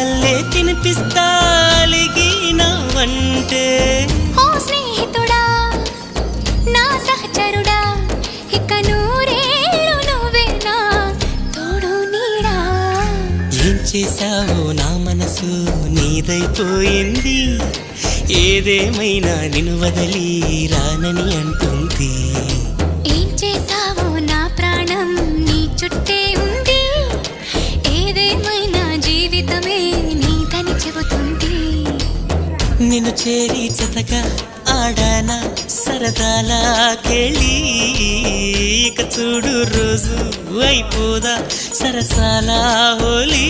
వల్లే తినిపిస్తా అలిగినవంటే ఓ స్నేహితుడా నా సహచరుడా ఇక నూరేళ్ళు నువ్వేనా తోడు నీడా. ఏం చేశావో నా మనసు నీదైపోయింది, ఏదేమైనా నిన్ను వదిలి రానని అంటుంది. ఏం చేసావో నా ప్రాణం నీ చుట్టే ఉంది, ఏదేమైనా జీవితమే నీదని చెబుతుంది. నిన్ను చేరి జతగా ఆడానా సరదాలా కేళి, ఇక చూడు రోజు అయిపోదా సరసాల హోలీ.